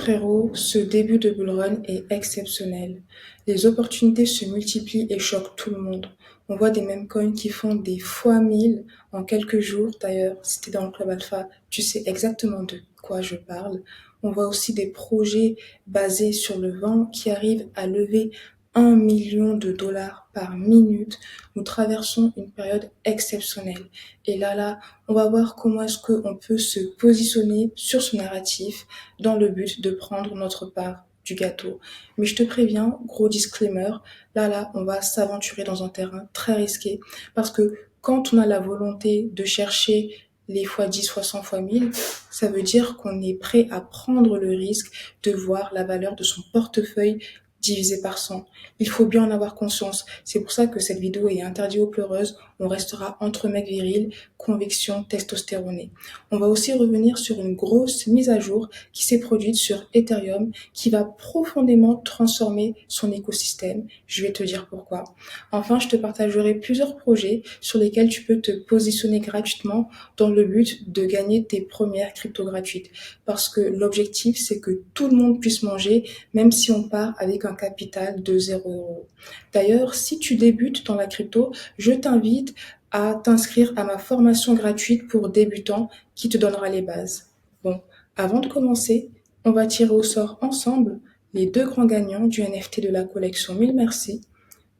Frérot, ce début de bull run est exceptionnel. Les opportunités se multiplient et choquent tout le monde. On voit des meme coins qui font des fois 1000 en quelques jours. D'ailleurs, si t'es dans le club alpha, tu sais exactement de quoi je parle. On voit aussi des projets basés sur le vent qui arrivent à lever 1 million de dollars par minute. Nous traversons une période exceptionnelle. Et là, on va voir comment est-ce qu'on peut se positionner sur ce narratif dans le but de prendre notre part du gâteau. Mais je te préviens, gros disclaimer, on va s'aventurer dans un terrain très risqué parce que quand on a la volonté de chercher les fois 10, fois 100, fois 1000, ça veut dire qu'on est prêt à prendre le risque de voir la valeur de son portefeuille divisé par 100. Il faut bien en avoir conscience. C'est pour ça que cette vidéo est interdite aux pleureuses. On restera entre mecs virils, conviction testostéronée. On va aussi revenir sur une grosse mise à jour qui s'est produite sur Ethereum qui va profondément transformer son écosystème. Je vais te dire pourquoi. Enfin, je te partagerai plusieurs projets sur lesquels tu peux te positionner gratuitement dans le but de gagner tes premières cryptos gratuites. Parce que l'objectif, c'est que tout le monde puisse manger, même si on part avec un capital de 0 €. D'ailleurs, si tu débutes dans la crypto, je t'invite à t'inscrire à ma formation gratuite pour débutants qui te donnera les bases. Bon, avant de commencer, on va tirer au sort ensemble les 2 grands gagnants du NFT de la collection 1000 Merci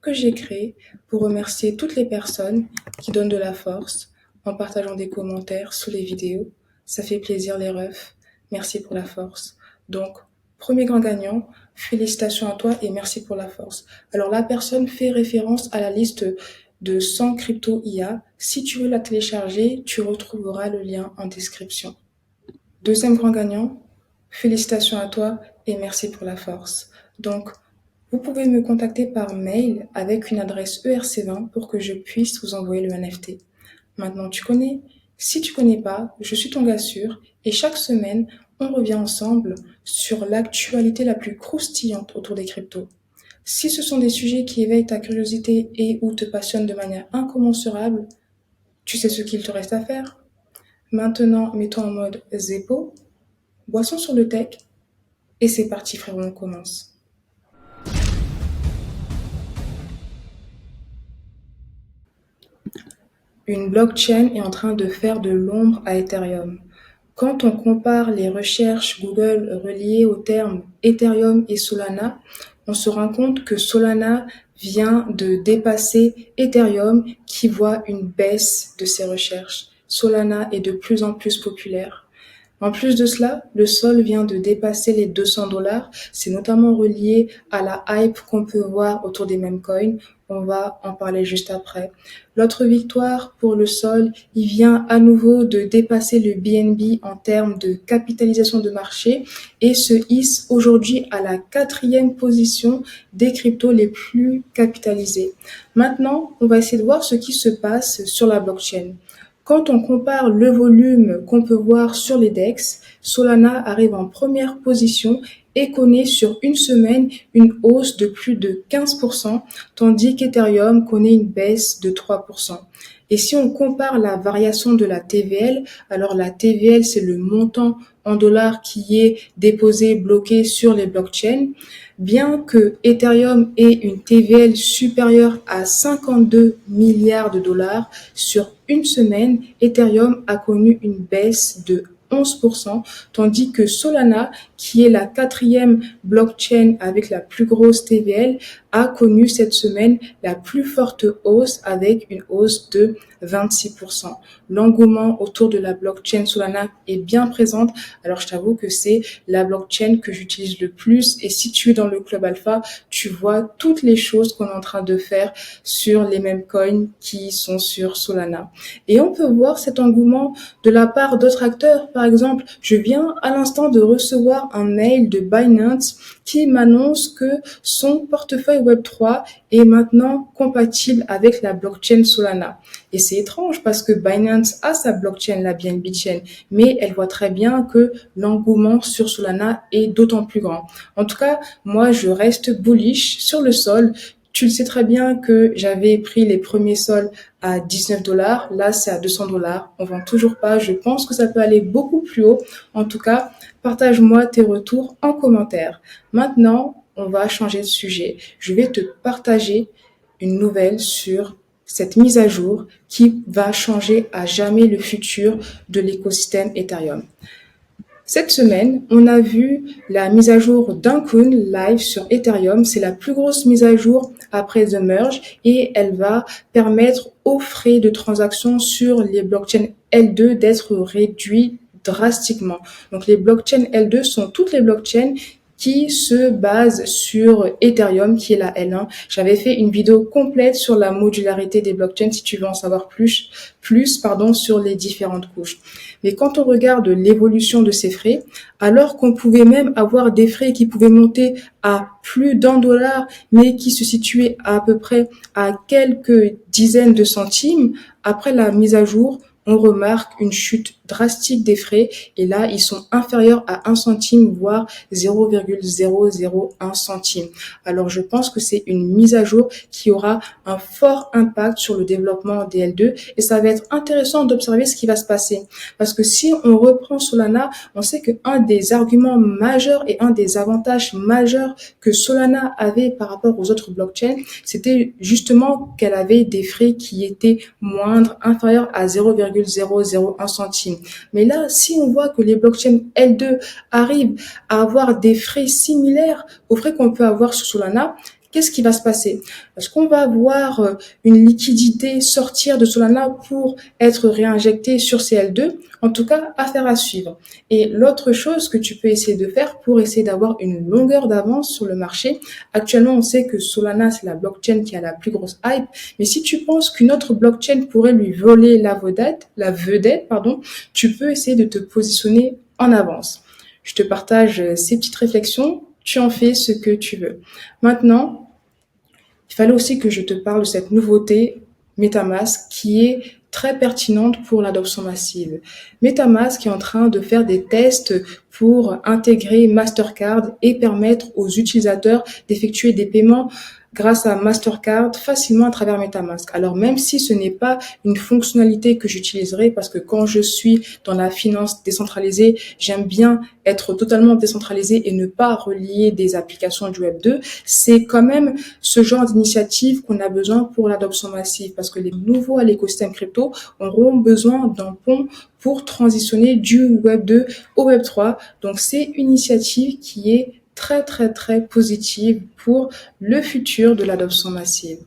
que j'ai créé pour remercier toutes les personnes qui donnent de la force en partageant des commentaires sous les vidéos. Ça fait plaisir les refs. Merci pour la force. Donc, premier grand gagnant, félicitations à toi et merci pour la force. Alors la personne fait référence à la liste de 100 crypto IA. Si tu veux la télécharger, tu retrouveras le lien en description. Deuxième grand gagnant, félicitations à toi et merci pour la force. Donc, vous pouvez me contacter par mail avec une adresse ERC20 pour que je puisse vous envoyer le NFT. Maintenant, tu connais? Si tu connais pas, je suis ton gars sûr et chaque semaine, on revient ensemble sur l'actualité la plus croustillante autour des cryptos. Si ce sont des sujets qui éveillent ta curiosité et ou te passionnent de manière incommensurable, tu sais ce qu'il te reste à faire. Maintenant, mets-toi en mode Zeppo, boisson sur le tech et c'est parti frérot, on commence. Une blockchain est en train de faire de l'ombre à Ethereum. Quand on compare les recherches Google reliées aux termes Ethereum et Solana, on se rend compte que Solana vient de dépasser Ethereum qui voit une baisse de ses recherches. Solana est de plus en plus populaire. En plus de cela, le sol vient de dépasser les 200 $. C'est notamment relié à la hype qu'on peut voir autour des meme coins. On va en parler juste après. L'autre victoire pour le sol, il vient à nouveau de dépasser le BNB en termes de capitalisation de marché et se hisse aujourd'hui à la 4e position des cryptos les plus capitalisés. Maintenant, on va essayer de voir ce qui se passe sur la blockchain. Quand on compare le volume qu'on peut voir sur les DEX, Solana arrive en première position et connaît sur une semaine une hausse de plus de 15%, tandis qu'Ethereum connaît une baisse de 3%. Et si on compare la variation de la TVL, alors la TVL, c'est le montant en dollars qui est déposé, bloqué sur les blockchains. Bien que Ethereum ait une TVL supérieure à 52 milliards de dollars, sur une semaine, Ethereum a connu une baisse de 11%, tandis que Solana, qui est la 4e blockchain avec la plus grosse TVL, a connu cette semaine la plus forte hausse avec une hausse de 26%. L'engouement autour de la blockchain Solana est bien présente. Alors, je t'avoue que c'est la blockchain que j'utilise le plus. Et si tu es dans le club alpha, tu vois toutes les choses qu'on est en train de faire sur les mêmes coins qui sont sur Solana. Et on peut voir cet engouement de la part d'autres acteurs. Par exemple, je viens à l'instant de recevoir un mail de Binance qui m'annonce que son portefeuille Web3 est maintenant compatible avec la blockchain Solana. Et c'est étrange parce que Binance a sa blockchain, la BNB Chain, mais elle voit très bien que l'engouement sur Solana est d'autant plus grand. En tout cas, moi, je reste bullish sur le sol. Tu le sais très bien que j'avais pris les premiers sols à 19 $. Là, c'est à 200 $. On vend toujours pas. Je pense que ça peut aller beaucoup plus haut. En tout cas, partage-moi tes retours en commentaire. Maintenant, on va changer de sujet. Je vais te partager une nouvelle sur cette mise à jour qui va changer à jamais le futur de l'écosystème Ethereum. Cette semaine, on a vu la mise à jour d'Ankun live sur Ethereum. C'est la plus grosse mise à jour après The Merge et elle va permettre aux frais de transaction sur les blockchains L2 d'être réduits drastiquement. Donc les blockchains L2 sont toutes les blockchains qui se basent sur Ethereum, qui est la L1. J'avais fait une vidéo complète sur la modularité des blockchains si tu veux en savoir plus, sur les différentes couches. Mais quand on regarde l'évolution de ces frais, alors qu'on pouvait même avoir des frais qui pouvaient monter à plus d'1 $, mais qui se situaient à peu près à quelques dizaines de centimes, après la mise à jour, on remarque une chute drastique des frais et là, ils sont inférieurs à 1 centime, voire 0,001 centime. Alors, je pense que c'est une mise à jour qui aura un fort impact sur le développement des L2 et ça va être intéressant d'observer ce qui va se passer. Parce que si on reprend Solana, on sait qu'un des arguments majeurs et un des avantages majeurs que Solana avait par rapport aux autres blockchains, c'était justement qu'elle avait des frais qui étaient moindres, inférieurs à 0,001 centime. Mais là, si on voit que les blockchains L2 arrivent à avoir des frais similaires aux frais qu'on peut avoir sur Solana, qu'est-ce qui va se passer? Est-ce qu'on va avoir une liquidité sortir de Solana pour être réinjectée sur CL2? En tout cas, affaire à suivre. Et l'autre chose que tu peux essayer de faire pour essayer d'avoir une longueur d'avance sur le marché, actuellement, on sait que Solana, c'est la blockchain qui a la plus grosse hype, mais si tu penses qu'une autre blockchain pourrait lui voler la vedette, tu peux essayer de te positionner en avance. Je te partage ces petites réflexions. Tu en fais ce que tu veux. Maintenant, il fallait aussi que je te parle de cette nouveauté MetaMask qui est très pertinente pour l'adoption massive. MetaMask est en train de faire des tests pour intégrer Mastercard et permettre aux utilisateurs d'effectuer des paiements grâce à Mastercard facilement à travers MetaMask. Alors même si ce n'est pas une fonctionnalité que j'utiliserai parce que quand je suis dans la finance décentralisée, j'aime bien être totalement décentralisé et ne pas relier des applications du Web 2, c'est quand même ce genre d'initiative qu'on a besoin pour l'adoption massive parce que les nouveaux à l'écosystème crypto auront besoin d'un pont pour transitionner du Web 2 au Web 3. Donc c'est une initiative qui est très très très positive pour le futur de l'adoption massive.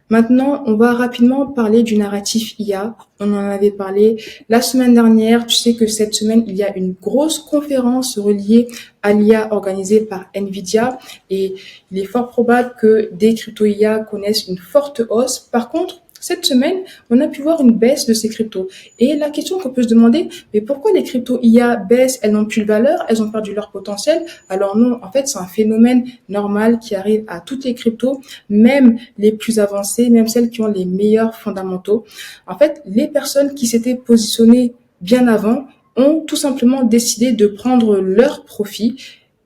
Maintenant, on va rapidement parler du narratif IA. On en avait parlé la semaine dernière. Tu sais que cette semaine, il y a une grosse conférence reliée à l'IA organisée par Nvidia et il est fort probable que des crypto-IA connaissent une forte hausse. Par contre, cette semaine, on a pu voir une baisse de ces cryptos. Et la question qu'on peut se demander, mais pourquoi les cryptos IA baissent? Elles n'ont plus de valeur, elles ont perdu leur potentiel. Alors non, en fait, c'est un phénomène normal qui arrive à toutes les cryptos, même les plus avancées, même celles qui ont les meilleurs fondamentaux. En fait, les personnes qui s'étaient positionnées bien avant ont tout simplement décidé de prendre leur profit.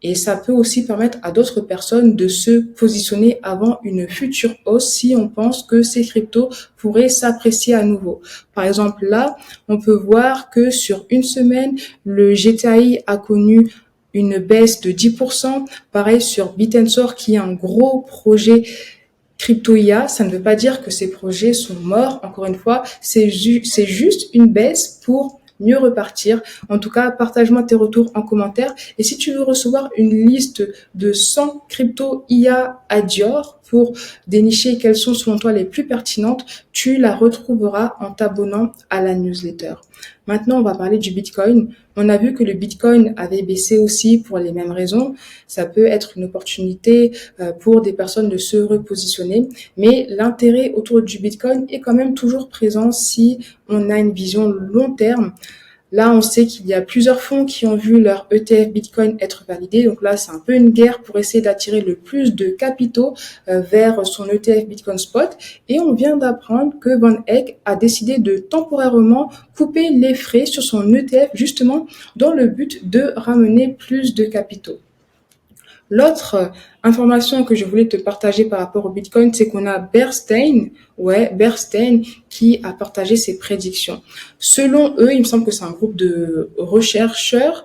Et ça peut aussi permettre à d'autres personnes de se positionner avant une future hausse si on pense que ces cryptos pourraient s'apprécier à nouveau. Par exemple, là, on peut voir que sur une semaine, le GTI a connu une baisse de 10%. Pareil sur Bitensor qui est un gros projet crypto IA, ça ne veut pas dire que ces projets sont morts. Encore une fois, c'est juste une baisse pour mieux repartir. En tout cas, partage-moi tes retours en commentaire. Et si tu veux recevoir une liste de 100 crypto IA à Dior pour dénicher quelles sont selon toi les plus pertinentes, tu la retrouveras en t'abonnant à la newsletter. Maintenant, on va parler du Bitcoin. On a vu que le Bitcoin avait baissé aussi pour les mêmes raisons. Ça peut être une opportunité pour des personnes de se repositionner. Mais l'intérêt autour du Bitcoin est quand même toujours présent si on a une vision long terme. Là, on sait qu'il y a plusieurs fonds qui ont vu leur ETF Bitcoin être validé. Donc là, c'est un peu une guerre pour essayer d'attirer le plus de capitaux vers son ETF Bitcoin Spot. Et on vient d'apprendre que Van Eck a décidé de temporairement couper les frais sur son ETF justement dans le but de ramener plus de capitaux. L'autre information que je voulais te partager par rapport au Bitcoin, c'est qu'on a Bernstein qui a partagé ses prédictions. Selon eux, il me semble que c'est un groupe de rechercheurs,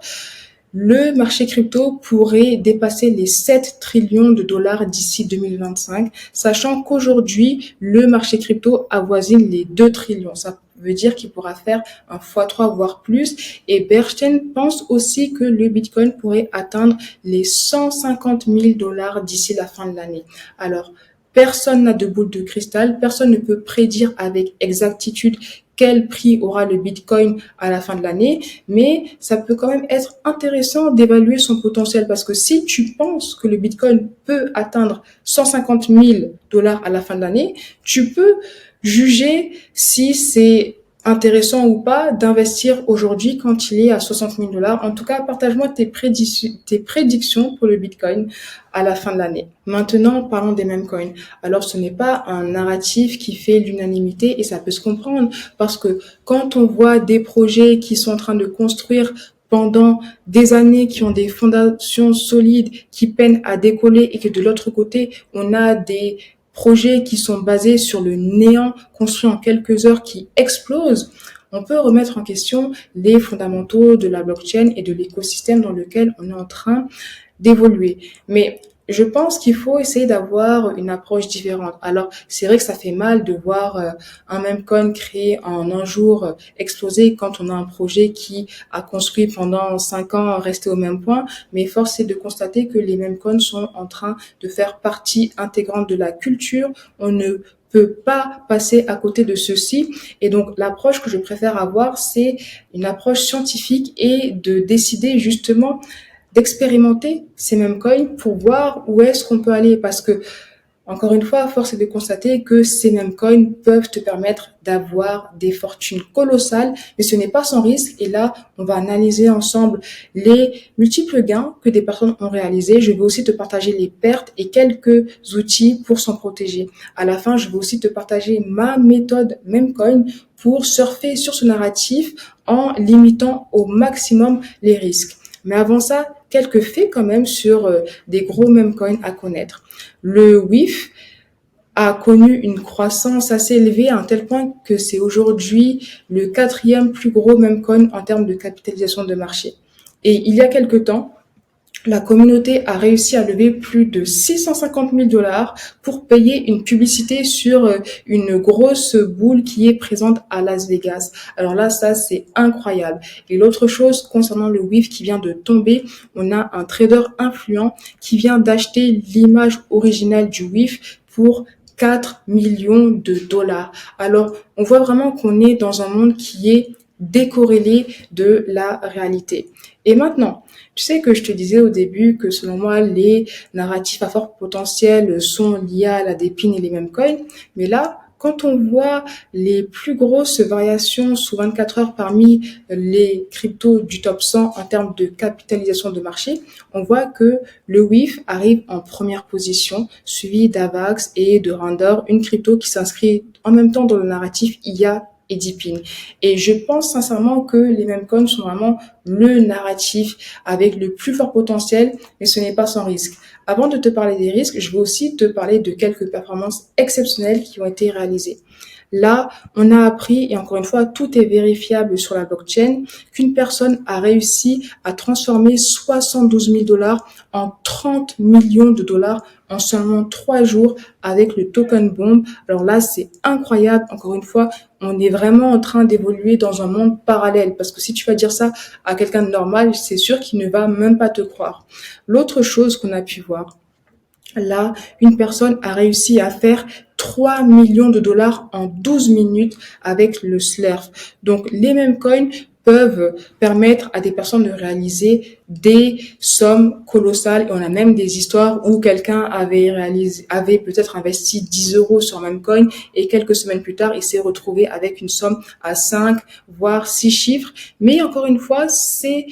le marché crypto pourrait dépasser les 7 trillions de dollars d'ici 2025, sachant qu'aujourd'hui, le marché crypto avoisine les 2 trillions. Ça veut dire qu'il pourra faire un x3 voire plus. Et Bernstein pense aussi que le Bitcoin pourrait atteindre les 150 000 dollars d'ici la fin de l'année. Alors, personne n'a de boule de cristal, personne ne peut prédire avec exactitude quel prix aura le Bitcoin à la fin de l'année, mais ça peut quand même être intéressant d'évaluer son potentiel parce que si tu penses que le Bitcoin peut atteindre 150 000 dollars à la fin de l'année, tu peux juger si c'est intéressant ou pas d'investir aujourd'hui quand il est à 60 000 dollars. En tout cas, partage-moi tes prédictions pour le Bitcoin à la fin de l'année. Maintenant, parlons des meme coins. Alors, ce n'est pas un narratif qui fait l'unanimité et ça peut se comprendre parce que quand on voit des projets qui sont en train de construire pendant des années, qui ont des fondations solides, qui peinent à décoller et que de l'autre côté, on a des projets qui sont basés sur le néant, construits en quelques heures, qui explosent, on peut remettre en question les fondamentaux de la blockchain et de l'écosystème dans lequel on est en train d'évoluer. Mais je pense qu'il faut essayer d'avoir une approche différente. Alors, c'est vrai que ça fait mal de voir un même coin créé en un jour exploser quand on a un projet qui a construit pendant 5 ans resté au même point, mais force est de constater que les mêmes coins sont en train de faire partie intégrante de la culture. On ne peut pas passer à côté de ceci. Et donc, l'approche que je préfère avoir, c'est une approche scientifique et de décider justement d'expérimenter ces mêmes coins pour voir où est-ce qu'on peut aller. Parce que, encore une fois, force est de constater que ces mêmes coins peuvent te permettre d'avoir des fortunes colossales, mais ce n'est pas sans risque. Et là, on va analyser ensemble les multiples gains que des personnes ont réalisés. Je vais aussi te partager les pertes et quelques outils pour s'en protéger. À la fin, je vais aussi te partager ma méthode Memecoin pour surfer sur ce narratif en limitant au maximum les risques. Mais avant ça, quelques faits quand même sur des gros meme coins à connaître. Le WIF a connu une croissance assez élevée à un tel point que c'est aujourd'hui le quatrième plus gros meme coin en termes de capitalisation de marché. Et il y a quelque temps, la communauté a réussi à lever plus de 650 000 dollars pour payer une publicité sur une grosse boule qui est présente à Las Vegas. Alors là, ça, c'est incroyable. Et l'autre chose concernant le WIF qui vient de tomber, on a un trader influent qui vient d'acheter l'image originale du WIF pour 4 millions de dollars. Alors, on voit vraiment qu'on est dans un monde qui est décorrélé de la réalité. Et maintenant, tu sais que je te disais au début que selon moi, les narratifs à fort potentiel sont liés à la dépine et les mêmes coins. Mais là, quand on voit les plus grosses variations sous 24 heures parmi les cryptos du top 100 en termes de capitalisation de marché, on voit que le WIF arrive en première position, suivi d'Avax et de Randor, une crypto qui s'inscrit en même temps dans le narratif IA et Deepin. Et je pense sincèrement que les mêmes coins sont vraiment le narratif avec le plus fort potentiel, mais ce n'est pas sans risque. Avant de te parler des risques, je vais aussi te parler de quelques performances exceptionnelles qui ont été réalisées. Là, on a appris, et encore une fois, tout est vérifiable sur la blockchain, qu'une personne a réussi à transformer 72 000 dollars en 30 millions de dollars en seulement 3 jours avec le token bomb. Alors là, c'est incroyable. Encore une fois, on est vraiment en train d'évoluer dans un monde parallèle parce que si tu vas dire ça à quelqu'un de normal, c'est sûr qu'il ne va même pas te croire. L'autre chose qu'on a pu voir, là, une personne a réussi à faire 3 millions de dollars en 12 minutes avec le Slurf. Donc, les mêmes coins peuvent permettre à des personnes de réaliser des sommes colossales. Et on a même des histoires où quelqu'un avait peut-être investi 10 euros sur un même coin et quelques semaines plus tard, il s'est retrouvé avec une somme à 5, voire 6 chiffres. Mais encore une fois, ces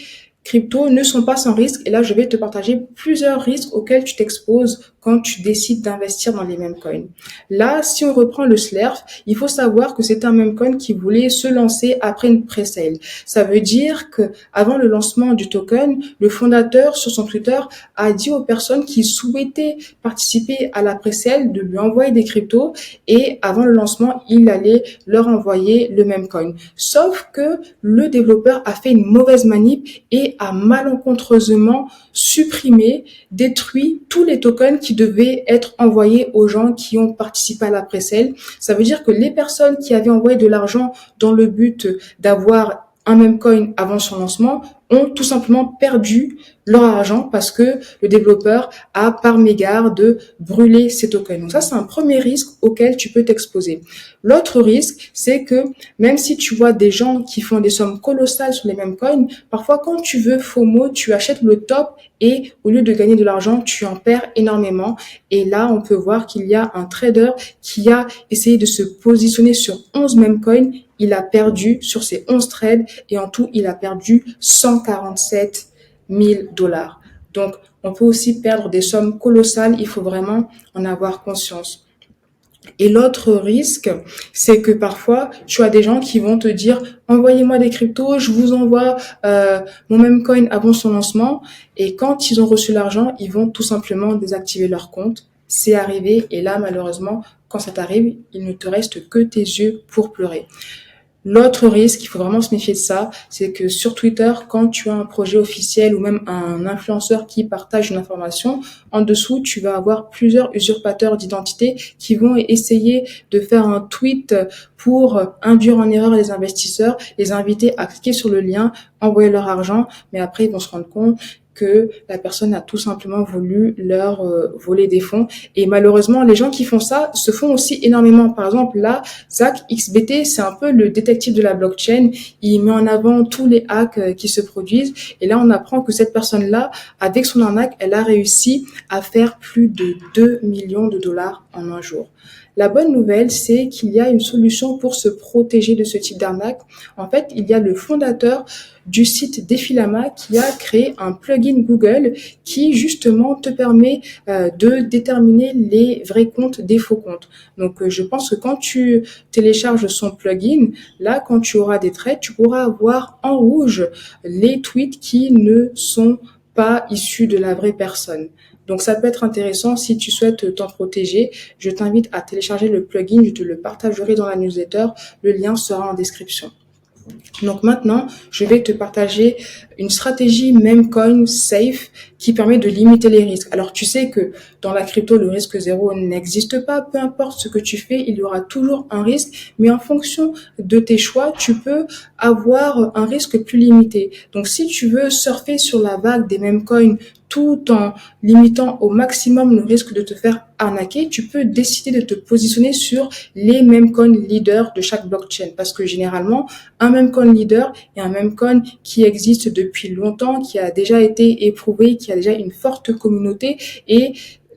cryptos ne sont pas sans risque. Et là, je vais te partager plusieurs risques auxquels tu t'exposes quand tu décides d'investir dans les meme coins. Là, si on reprend le Slurf, il faut savoir que c'est un meme coin qui voulait se lancer après une pre-sale. Ça veut dire que avant le lancement du token, le fondateur sur son Twitter a dit aux personnes qui souhaitaient participer à la pre-sale de lui envoyer des cryptos et avant le lancement, il allait leur envoyer le meme coin. Sauf que le développeur a fait une mauvaise manip et a malencontreusement supprimé, détruit tous les tokens qui devaient être envoyés aux gens qui ont participé à la pre-sale. Ça veut dire que les personnes qui avaient envoyé de l'argent dans le but d'avoir un meme coin avant son lancement ont tout simplement perdu leur argent parce que le développeur a par mégarde de brûler ses tokens. Donc ça, c'est un premier risque auquel tu peux t'exposer. L'autre risque, c'est que même si tu vois des gens qui font des sommes colossales sur les mêmes coins, parfois quand tu veux FOMO, tu achètes le top et au lieu de gagner de l'argent, tu en perds énormément. Et là, on peut voir qu'il y a un trader qui a essayé de se positionner sur 11 mêmes coins. Il a perdu sur ses 11 trades et en tout, il a perdu 147 000 $. Donc, on peut aussi perdre des sommes colossales. Il faut vraiment en avoir conscience. Et l'autre risque, c'est que parfois, tu as des gens qui vont te dire « Envoyez-moi des cryptos, je vous envoie mon meme coin avant son lancement. » Et quand ils ont reçu l'argent, ils vont tout simplement désactiver leur compte. C'est arrivé et là, malheureusement, quand ça t'arrive, il ne te reste que tes yeux pour pleurer. L'autre risque, il faut vraiment se méfier de ça, c'est que sur Twitter, quand tu as un projet officiel ou même un influenceur qui partage une information, en dessous, tu vas avoir plusieurs usurpateurs d'identité qui vont essayer de faire un tweet pour induire en erreur les investisseurs, les inviter à cliquer sur le lien, envoyer leur argent, mais après, ils vont se rendre compte que la personne a tout simplement voulu leur voler des fonds. Et malheureusement, les gens qui font ça se font aussi énormément. Par exemple, là, Zach XBT, c'est un peu le détective de la blockchain. Il met en avant tous les hacks qui se produisent. Et là, on apprend que cette personne-là, avec son arnaque, elle a réussi à faire plus de 2 millions de dollars en un jour. La bonne nouvelle, c'est qu'il y a une solution pour se protéger de ce type d'arnaque. En fait, il y a le fondateur du site Defilama qui a créé un plugin Google qui justement te permet de déterminer les vrais comptes des faux comptes. Donc, je pense que quand tu télécharges son plugin, là, quand tu auras des trades, tu pourras avoir en rouge les tweets qui ne sont pas issus de la vraie personne. Donc, ça peut être intéressant si tu souhaites t'en protéger. Je t'invite à télécharger le plugin, je te le partagerai dans la newsletter. Le lien sera en description. Donc maintenant, je vais te partager une stratégie Memecoin Safe qui permet de limiter les risques. Alors tu sais que dans la crypto, le risque zéro n'existe pas. Peu importe ce que tu fais, il y aura toujours un risque. Mais en fonction de tes choix, tu peux avoir un risque plus limité. Donc si tu veux surfer sur la vague des Memecoin tout en limitant au maximum le risque de te faire arnaquer, tu peux décider de te positionner sur les memecoin leaders de chaque blockchain. Parce que généralement, un memecoin leader est un memecoin qui existe depuis longtemps, qui a déjà été éprouvé, qui a déjà une forte communauté et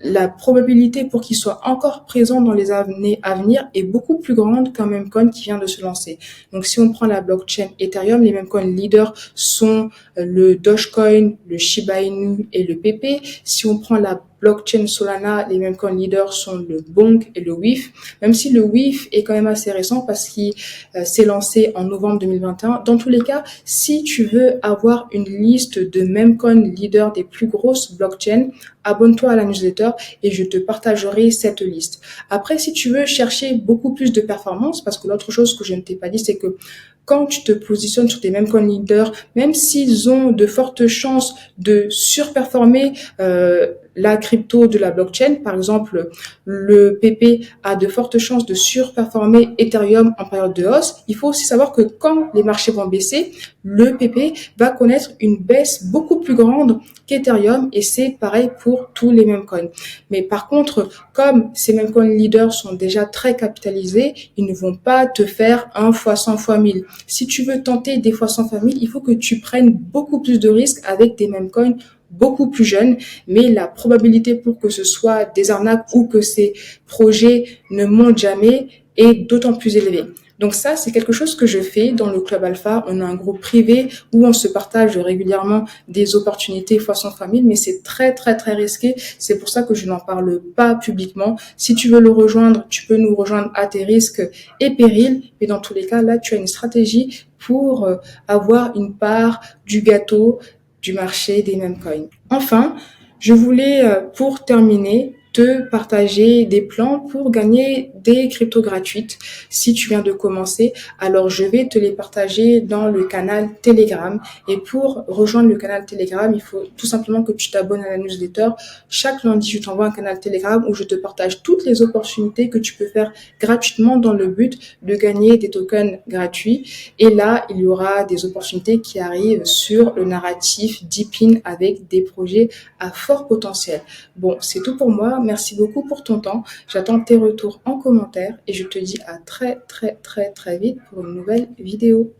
la probabilité pour qu'il soit encore présent dans les années à venir est beaucoup plus grande qu'un memecoin qui vient de se lancer. Donc, si on prend la blockchain Ethereum, les memecoin leaders sont le Dogecoin, le Shiba Inu et le PP. Si on prend la blockchain Solana, les memecoin leaders sont le Bonk et le WIF, même si le WIF est quand même assez récent parce qu'il s'est lancé en novembre 2021. Dans tous les cas, si tu veux avoir une liste de memecoin leaders des plus grosses blockchains, abonne-toi à la newsletter et je te partagerai cette liste. Après, si tu veux chercher beaucoup plus de performance, parce que l'autre chose que je ne t'ai pas dit, c'est que quand tu te positionnes sur des memecoin leaders, même s'ils ont de fortes chances de surperformer la crypto de la blockchain, par exemple, le PP a de fortes chances de surperformer Ethereum en période de hausse. Il faut aussi savoir que quand les marchés vont baisser, le PP va connaître une baisse beaucoup plus grande qu'Ethereum et c'est pareil pour tous les memecoins. Mais par contre, comme ces memecoin leaders sont déjà très capitalisés, ils ne vont pas te faire 1 fois 100 fois 1000. Si tu veux tenter des fois 100 fois 1000, il faut que tu prennes beaucoup plus de risques avec des memecoins beaucoup plus jeunes, mais la probabilité pour que ce soit des arnaques ou que ces projets ne montent jamais est d'autant plus élevée. Donc ça, c'est quelque chose que je fais dans le Club Alpha. On a un groupe privé où on se partage régulièrement des opportunités façon famille, mais c'est très, très, très risqué. C'est pour ça que je n'en parle pas publiquement. Si tu veux le rejoindre, tu peux nous rejoindre à tes risques et périls. Mais dans tous les cas, là, tu as une stratégie pour avoir une part du gâteau du marché des meme coins. Enfin, je voulais, pour terminer, te partager des plans pour gagner des cryptos gratuites. Si tu viens de commencer, alors je vais te les partager dans le canal Telegram. Et pour rejoindre le canal Telegram, il faut tout simplement que tu t'abonnes à la newsletter. Chaque lundi, je t'envoie un canal Telegram où je te partage toutes les opportunités que tu peux faire gratuitement dans le but de gagner des tokens gratuits. Et là, il y aura des opportunités qui arrivent sur le narratif Deepin avec des projets à fort potentiel. Bon, c'est tout pour moi. Merci beaucoup pour ton temps. J'attends tes retours en commentaire et je te dis à très très très très vite pour une nouvelle vidéo.